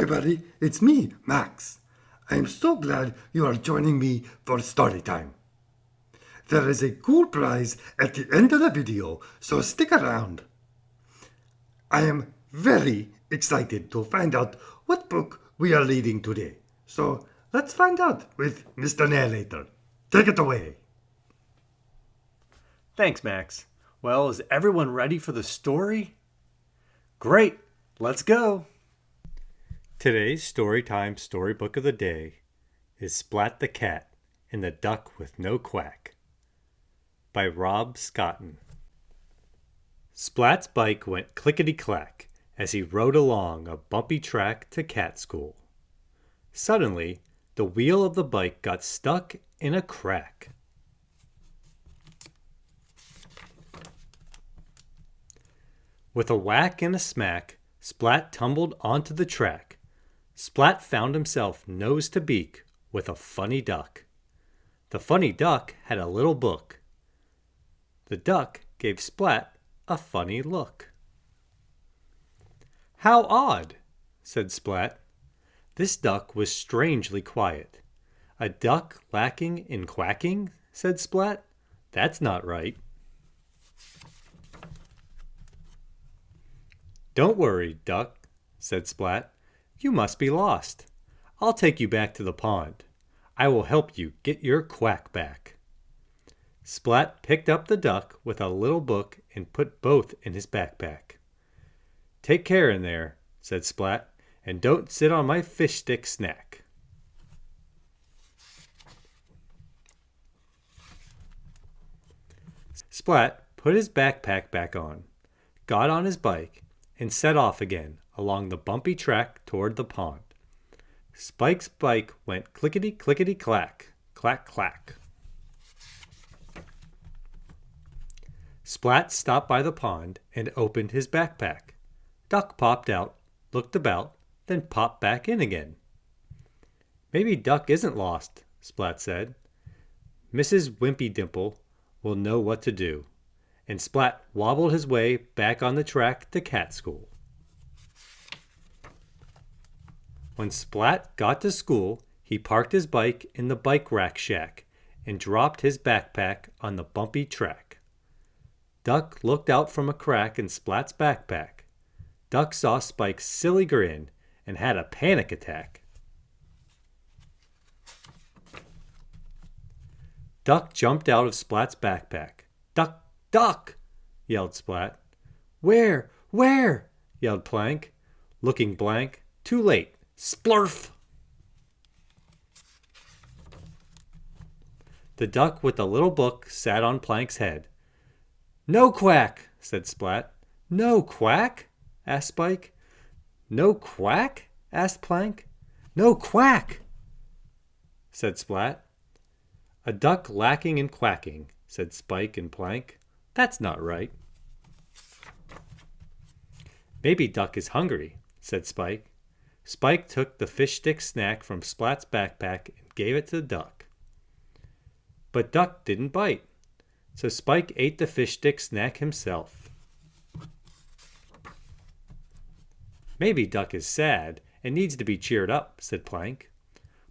everybody, it's me, Max. I am so glad you are joining me for story time. There is a cool prize at the end of the video, so stick around. I am very excited to find out what book we are reading today. So let's find out with Mr. Narrator. Take it away. Thanks, Max. Well, is everyone ready for the story? Great, let's go. Today's Storytime storybook of the day is Splat the Cat and the Duck with No Quack by Rob Scotton. Splat's bike went clickety-clack as he rode along a bumpy track to cat school. Suddenly, the wheel of the bike got stuck in a crack. With a whack and a smack, Splat tumbled onto the track. Splat found himself nose to beak with a funny duck. The funny duck had a little book. The duck gave Splat a funny look. "How odd," said Splat. This duck was strangely quiet. "A duck lacking in quacking?" said Splat. "That's not right." "Don't worry, duck," said Splat. "You must be lost. I'll take you back to the pond. I will help you get your quack back." Splat picked up the duck with a little book and put both in his backpack. "Take care in there," said Splat, "and don't sit on my fish stick snack." Splat put his backpack back on, got on his bike, and set off again along the bumpy track toward the pond. Spike's bike went clickety-clickety-clack, clack-clack. Splat stopped by the pond and opened his backpack. Duck popped out, looked about, then popped back in again. "Maybe Duck isn't lost," Splat said. "Mrs. Wimpy Dimple will know what to do." And Splat wobbled his way back on the track to cat school. When Splat got to school, he parked his bike in the bike rack shack and dropped his backpack on the bumpy track. Duck looked out from a crack in Splat's backpack. Duck saw Spike's silly grin and had a panic attack. Duck jumped out of Splat's backpack. "Duck! Duck!" yelled Splat. "Where? Where?" yelled Plank. Looking blank. Too late. Splurf! The duck with the little book sat on Plank's head. "No Quack!" said Splat. "No Quack?" asked Spike. "No Quack?" asked Plank. "No Quack!" said Splat. "A duck lacking in quacking," said Spike and Plank. "That's not right." "Maybe Duck is hungry," said Spike. Spike took the fish stick snack from Splat's backpack and gave it to the duck. But Duck didn't bite, so Spike ate the fish stick snack himself. "Maybe Duck is sad and needs to be cheered up," said Plank.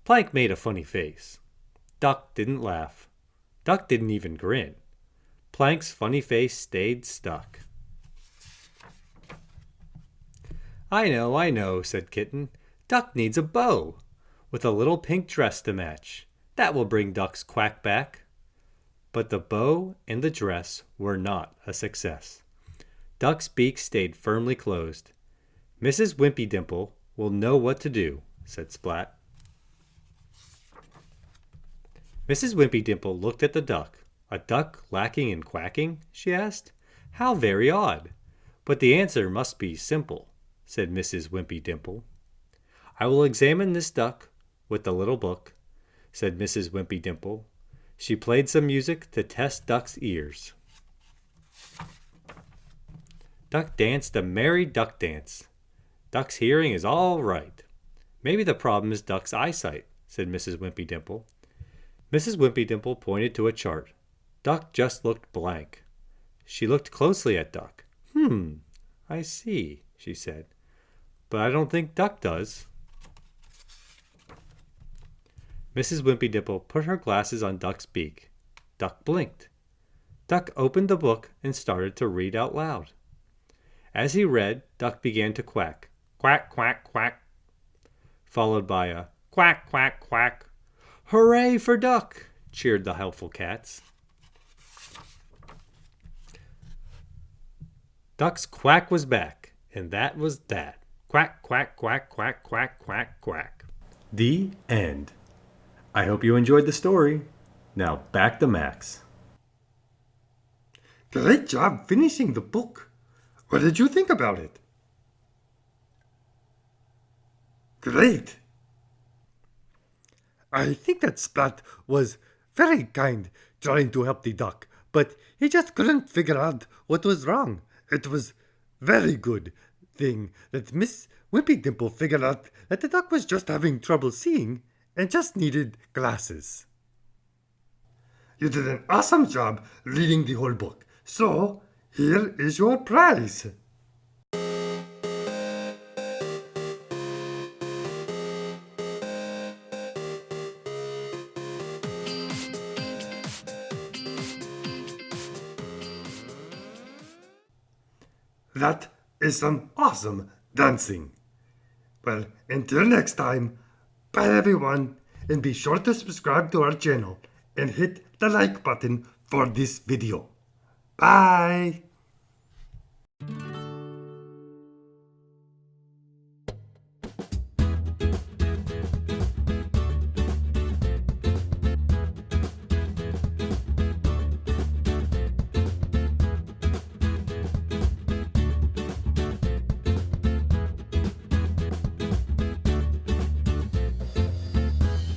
Plank made a funny face. Duck didn't laugh. Duck didn't even grin. Plank's funny face stayed stuck. I know," said Kitten. "Duck needs a bow, with a little pink dress to match. That will bring Duck's quack back." But the bow and the dress were not a success. Duck's beak stayed firmly closed. "Mrs. Wimpy Dimple will know what to do," said Splat. Mrs. Wimpy Dimple looked at the duck. "A duck lacking in quacking?" she asked. "How very odd! But the answer must be simple," said Mrs. Wimpy Dimple. "I will examine this duck with the little book," said Mrs. Wimpy Dimple. She played some music to test Duck's ears. Duck danced a merry duck dance. Duck's hearing is all right. "Maybe the problem is Duck's eyesight," said Mrs. Wimpy Dimple. Mrs. Wimpy Dimple pointed to a chart. Duck just looked blank. She looked closely at Duck. I see," she said. "But I don't think Duck does." Mrs. Wimpy Dimple put her glasses on Duck's beak. Duck blinked. Duck opened the book and started to read out loud. As he read, Duck began to quack. Quack, quack, quack. Followed by a quack, quack, quack. Hooray for Duck! Cheered the helpful cats. Duck's quack was back, and that was that. Quack, quack, quack, quack, quack, quack, quack. The end. I hope you enjoyed the story. Now back to Max. Great job finishing the book. What did you think about it? Great. I think that Splat was very kind trying to help the duck, but he just couldn't figure out what was wrong. It was very good thing that Miss Wimpy Dimple figured out that the duck was just having trouble seeing and just needed glasses. You did an awesome job reading the whole book. So, here is your prize. That is some awesome dancing. Well, until next time, bye everyone, and be sure to subscribe to our channel and hit the like button for this video. Bye!